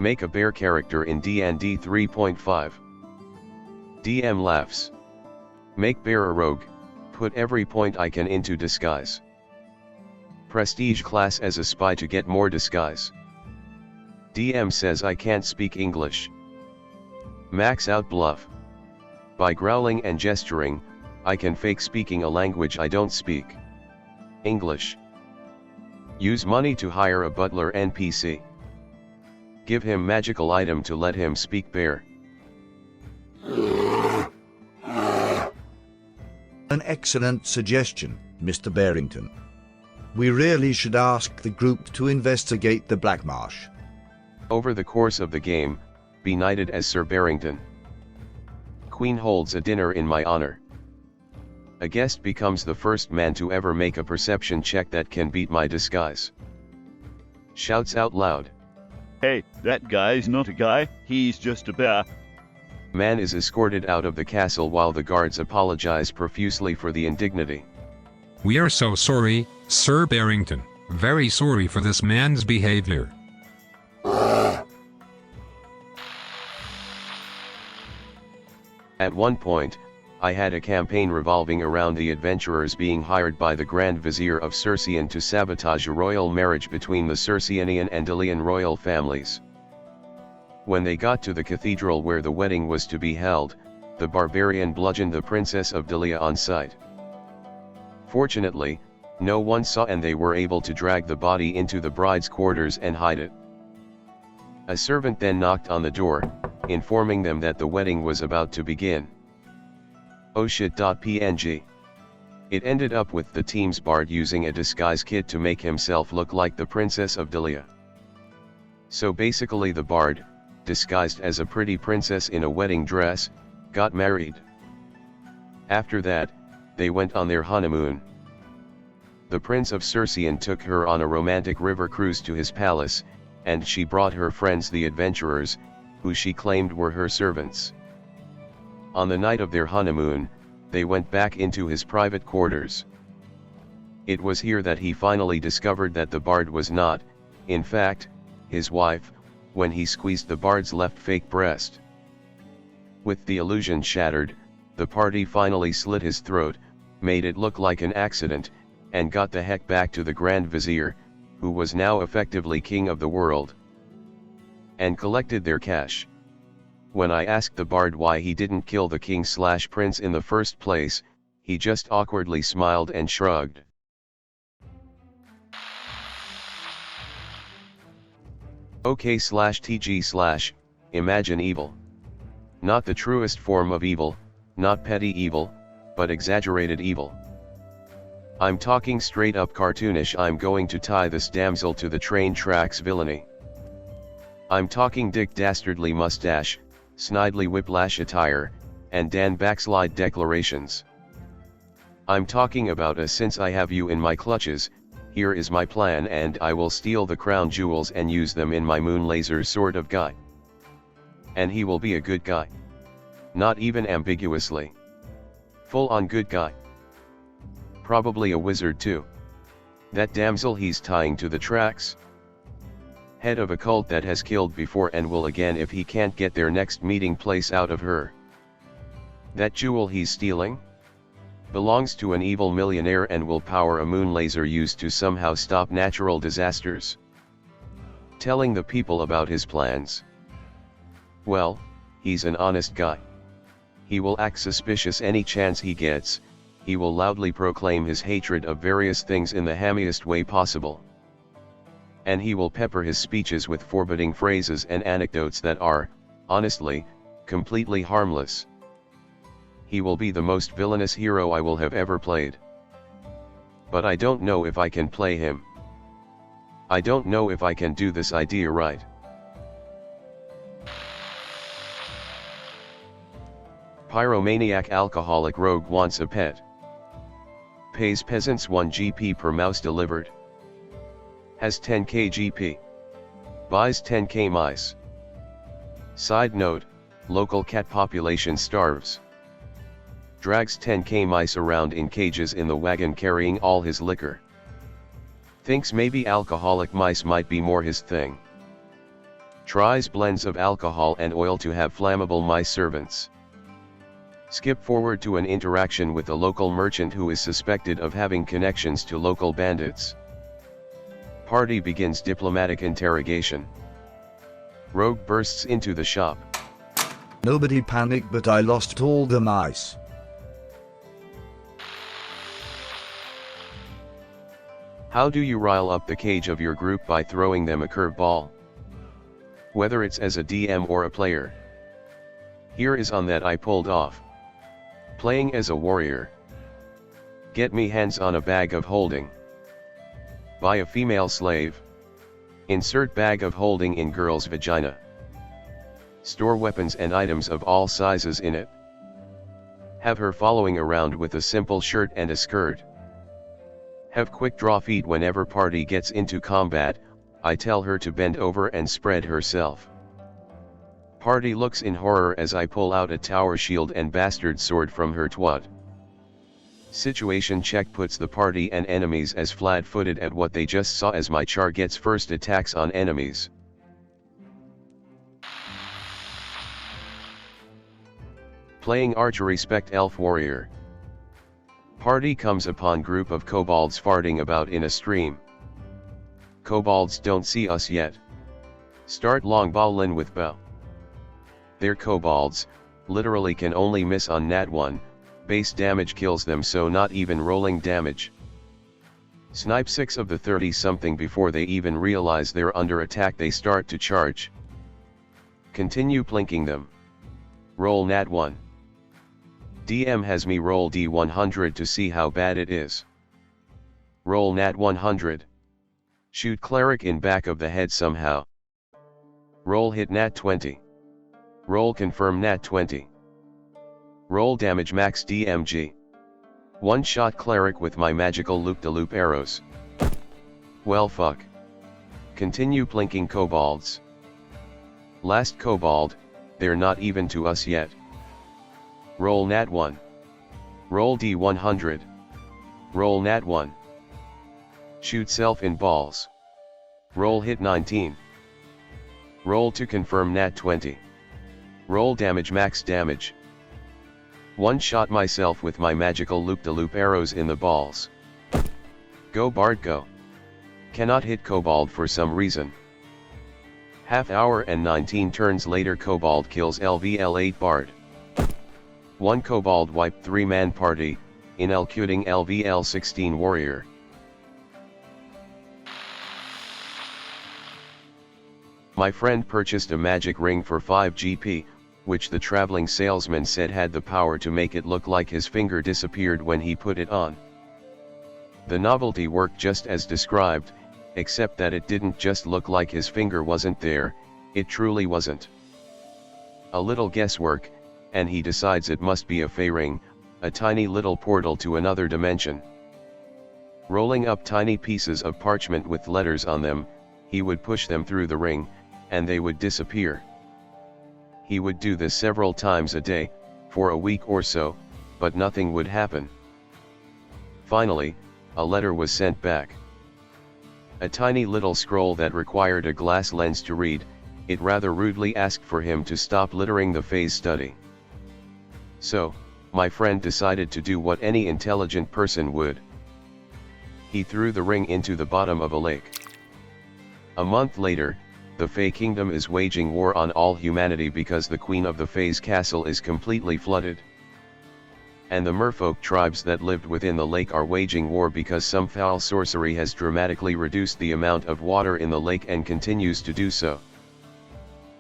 Make a bear character in D&D 3.5. DM laughs. Make bear a rogue, put every point I can into disguise. Prestige class as a spy to get more disguise. DM says I can't speak English. Max out bluff. By growling and gesturing, I can fake speaking a language I don't speak. English. Use money to hire a butler NPC. Give him magical item to let him speak bear. An excellent suggestion, Mr. Barrington. We really should ask the group to investigate the Black Marsh. Over the course of the game, be knighted as Sir Barrington. Queen holds a dinner in my honor. A guest becomes the first man to ever make a perception check that can beat my disguise. Shouts out loud. Hey, that guy's not a guy, he's just a bear. Man is escorted out of the castle while the guards apologize profusely for the indignity. We are so sorry, Sir Barrington. Very sorry for this man's behavior. At one point, I had a campaign revolving around the adventurers being hired by the Grand Vizier of Circean to sabotage a royal marriage between the Circeanian and Delian royal families. When they got to the cathedral where the wedding was to be held, the barbarian bludgeoned the princess of Delia on sight. Fortunately, no one saw and they were able to drag the body into the bride's quarters and hide it. A servant then knocked on the door, informing them that the wedding was about to begin. Oh shit.png. It ended up with the team's bard using a disguise kit to make himself look like the princess of Delia. So basically the bard, disguised as a pretty princess in a wedding dress, got married. After that, they went on their honeymoon. The Prince of Circean took her on a romantic river cruise to his palace, and she brought her friends the adventurers, who she claimed were her servants. On the night of their honeymoon, they went back into his private quarters. It was here that he finally discovered that the bard was not, in fact, his wife, when he squeezed the bard's left fake breast. With the illusion shattered, the party finally slit his throat, made it look like an accident, and got the heck back to the Grand Vizier, who was now effectively king of the world, and collected their cash. When I asked the bard why he didn't kill the king/prince in the first place, he just awkwardly smiled and shrugged. OK/TG/imagine evil. Not the truest form of evil, not petty evil, but exaggerated evil. I'm talking straight up cartoonish. I'm going to tie this damsel to the train tracks villainy. I'm talking Dick Dastardly mustache, Snidely whiplash attire, and Dan backslide declarations. I'm talking about a since I have you in my clutches, here is my plan and I will steal the crown jewels and use them in my moon laser sort of guy. And he will be a good guy. Not even ambiguously. Full on good guy. Probably a wizard too. That damsel he's tying to the tracks? Head of a cult that has killed before and will again if he can't get their next meeting place out of her. That jewel he's stealing? Belongs to an evil millionaire and will power a moon laser used to somehow stop natural disasters. Telling the people about his plans. Well, he's an honest guy. He will act suspicious any chance he gets, he will loudly proclaim his hatred of various things in the hammiest way possible. And he will pepper his speeches with forbidding phrases and anecdotes that are, honestly, completely harmless. He will be the most villainous hero I will have ever played. But I don't know if I can play him. I don't know if I can do this idea right. Pyromaniac alcoholic rogue wants a pet. Pays peasants 1 GP per mouse delivered. Has 10k GP. Buys 10k mice. Side note, local cat population starves. Drags 10k mice around in cages in the wagon carrying all his liquor. Thinks maybe alcoholic mice might be more his thing. Tries blends of alcohol and oil to have flammable my servants. Skip forward to an interaction with a local merchant who is suspected of having connections to local bandits. Party begins diplomatic interrogation. Rogue bursts into the shop. Nobody panic, but I lost all the mice. How do you rile up the cage of your group? By throwing them a curveball. Whether it's as a DM or a player. Here is on that I pulled off. Playing as a warrior. Get me hands on a bag of holding. Buy a female slave. Insert bag of holding in girl's vagina. Store weapons and items of all sizes in it. Have her following around with a simple shirt and a skirt. Have quick draw feet whenever party gets into combat. I tell her to bend over and spread herself. Party looks in horror as I pull out a tower shield and bastard sword from her twat. Situation check puts the party and enemies as flat-footed at what they just saw as my char gets first attacks on enemies. Playing archery spect elf warrior. Party comes upon group of kobolds farting about in a stream. Kobolds don't see us yet. Start long ballin' with bow. They're kobolds, literally can only miss on nat 1, base damage kills them, so not even rolling damage. Snipe 6 of the 30 something before they even realize they're under attack. They start to charge. Continue plinking them. Roll nat 1. DM has me roll D100 to see how bad it is. Roll nat 100. Shoot cleric in back of the head somehow. Roll hit nat 20. Roll confirm nat 20. Roll damage max DMG. One shot cleric with my magical loop-de-loop arrows. Well fuck. Continue plinking kobolds. Last kobold, they're not even to us yet. Roll nat 1. Roll D100. Roll nat 1. Shoot self in balls. Roll hit 19. Roll to confirm nat 20. Roll damage max damage. One shot myself with my magical loop-de-loop arrows in the balls. Go Bard go. Cannot hit kobold for some reason. Half hour and 19 turns later kobold kills LVL8 Bard. One kobold wiped 3-man party, in LQing LVL16 warrior. My friend purchased a magic ring for 5 GP, which the traveling salesman said had the power to make it look like his finger disappeared when he put it on. The novelty worked just as described, except that it didn't just look like his finger wasn't there, it truly wasn't. A little guesswork, and he decides it must be a fey ring, a tiny little portal to another dimension. Rolling up tiny pieces of parchment with letters on them, he would push them through the ring, and they would disappear. He would do this several times a day, for a week or so, but nothing would happen. Finally, a letter was sent back. A tiny little scroll that required a glass lens to read. It rather rudely asked for him to stop littering the phase study. So, my friend decided to do what any intelligent person would. He threw the ring into the bottom of a lake. A month later, the Fey Kingdom is waging war on all humanity because the Queen of the Fey's castle is completely flooded. And the merfolk tribes that lived within the lake are waging war because some foul sorcery has dramatically reduced the amount of water in the lake and continues to do so.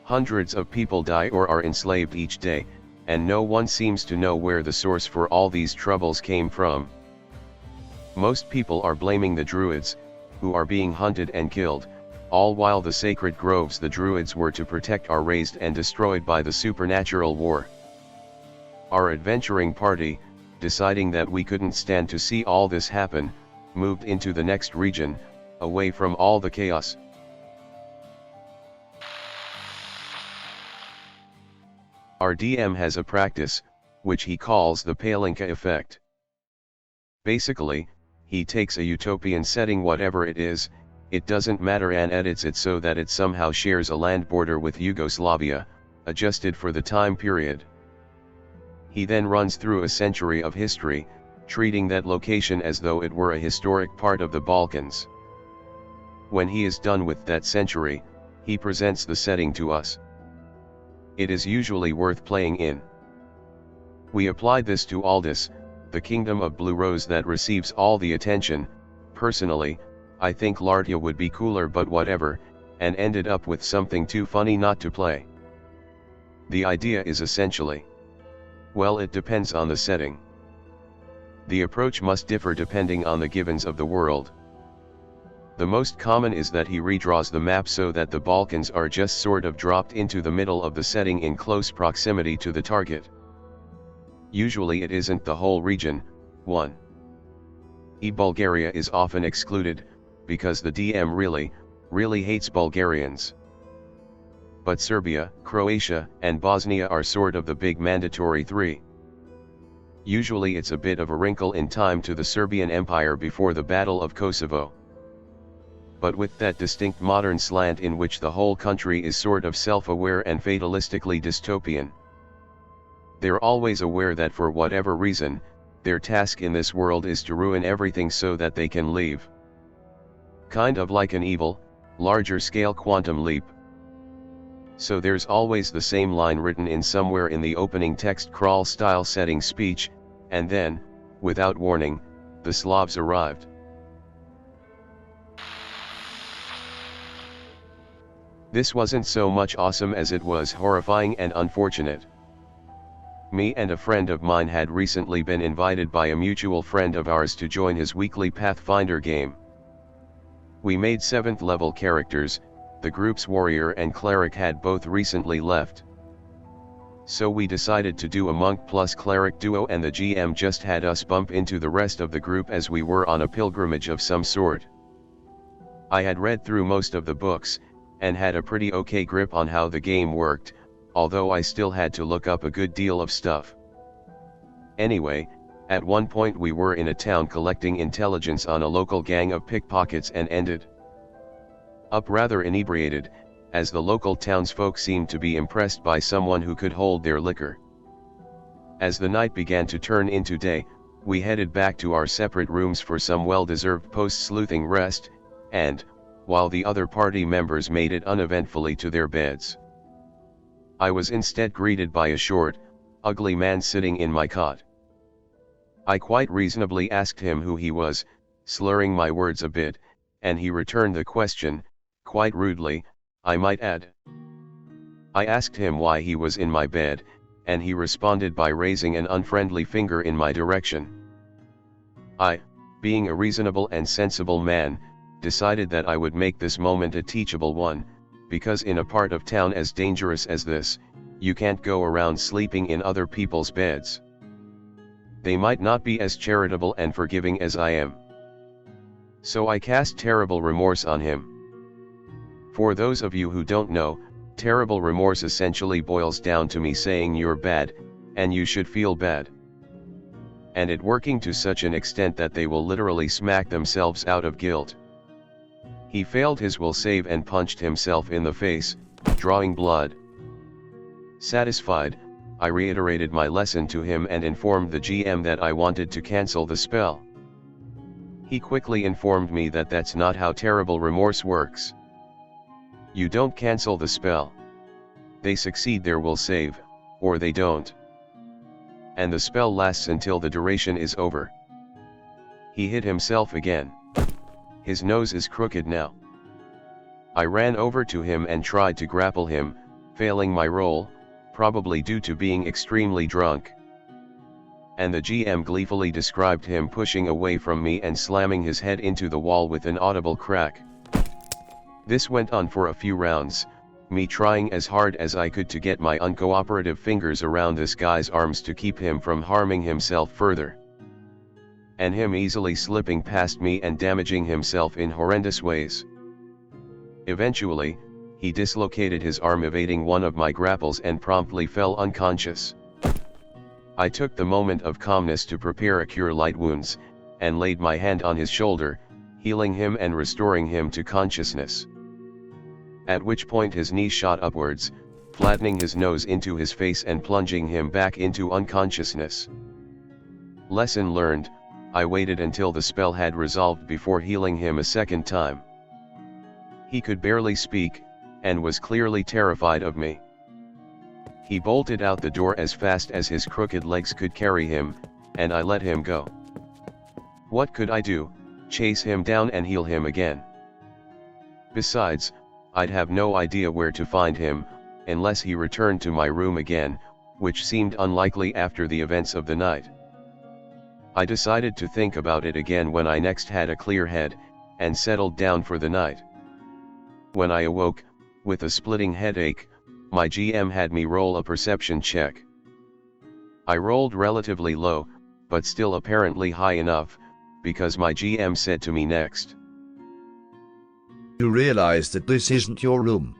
Hundreds of people die or are enslaved each day, and no one seems to know where the source for all these troubles came from. Most people are blaming the druids, who are being hunted and killed, all while the sacred groves the druids were to protect are razed and destroyed by the supernatural war. Our adventuring party, deciding that we couldn't stand to see all this happen, moved into the next region, away from all the chaos. Our DM has a practice, which he calls the Palinka effect. Basically, he takes a utopian setting, whatever it is, it doesn't matter, and edits it so that it somehow shares a land border with Yugoslavia, adjusted for the time period. He then runs through a century of history, treating that location as though it were a historic part of the Balkans. When he is done with that century, he presents the setting to us. It is usually worth playing in. We applied this to Aldous, the kingdom of Blue Rose that receives all the attention. Personally, I think Lartia would be cooler, but whatever, and ended up with something too funny not to play. The idea is essentially, well, it depends on the setting. The approach must differ depending on the givens of the world. The most common is that he redraws the map so that the Balkans are just sort of dropped into the middle of the setting in close proximity to the target. Usually it isn't the whole region. 1. Bulgaria is often excluded, because the DM really hates Bulgarians. But Serbia, Croatia, and Bosnia are sort of the big mandatory 3. Usually it's a bit of a wrinkle in time to the Serbian Empire before the Battle of Kosovo. But with that distinct modern slant in which the whole country is sort of self-aware and fatalistically dystopian. They're always aware that for whatever reason, their task in this world is to ruin everything so that they can leave. Kind of like an evil, larger scale quantum leap. So there's always the same line written in somewhere in the opening text crawl style setting speech, and then, without warning, the Slavs arrived. This wasn't so much awesome as it was horrifying and unfortunate. Me and a friend of mine had recently been invited by a mutual friend of ours to join his weekly Pathfinder game. We made 7th level characters. The group's warrior and cleric had both recently left. So we decided to do a monk plus cleric duo, and the GM just had us bump into the rest of the group as we were on a pilgrimage of some sort. I had read through most of the books, and had a pretty okay grip on how the game worked, although I still had to look up a good deal of stuff. Anyway, at one point we were in a town collecting intelligence on a local gang of pickpockets and ended up rather inebriated, as the local townsfolk seemed to be impressed by someone who could hold their liquor. As the night began to turn into day, we headed back to our separate rooms for some well-deserved post-sleuthing rest, and, while the other party members made it uneventfully to their beds, I was instead greeted by a short, ugly man sitting in my cot. I quite reasonably asked him who he was, slurring my words a bit, and he returned the question, quite rudely, I might add. I asked him why he was in my bed, and he responded by raising an unfriendly finger in my direction. I, being a reasonable and sensible man, decided that I would make this moment a teachable one, because in a part of town as dangerous as this, you can't go around sleeping in other people's beds. They might not be as charitable and forgiving as I am. So I cast terrible remorse on him. For those of you who don't know, terrible remorse essentially boils down to me saying you're bad, and you should feel bad. And it working to such an extent that they will literally smack themselves out of guilt. He failed his will save and punched himself in the face, drawing blood. Satisfied, I reiterated my lesson to him and informed the GM that I wanted to cancel the spell. He quickly informed me that that's not how terrible remorse works. You don't cancel the spell. They succeed their will save, or they don't. And the spell lasts until the duration is over. He hit himself again. His nose is crooked now. I ran over to him and tried to grapple him, failing my roll, probably due to being extremely drunk. And the GM gleefully described him pushing away from me and slamming his head into the wall with an audible crack. This went on for a few rounds, me trying as hard as I could to get my uncooperative fingers around this guy's arms to keep him from harming himself further. And him easily slipping past me and damaging himself in horrendous ways. Eventually, he dislocated his arm evading one of my grapples and promptly fell unconscious. I took the moment of calmness to prepare a cure light wounds, and laid my hand on his shoulder. healing him and restoring him to consciousness. At which point his knee shot upwards, flattening his nose into his face and plunging him back into unconsciousness. Lesson learned, I waited until the spell had resolved before healing him a second time. He could barely speak, and was clearly terrified of me. He bolted out the door as fast as his crooked legs could carry him, and I let him go. What could I do? Chase him down and heal him again? Besides, I'd have no idea where to find him, unless he returned to my room again, which seemed unlikely after the events of the night. I decided to think about it again when I next had a clear head, and settled down for the night. When I awoke, with a splitting headache, my GM had me roll a perception check. I rolled relatively low, but still apparently high enough, because my GM said to me next. You realize that this isn't your room.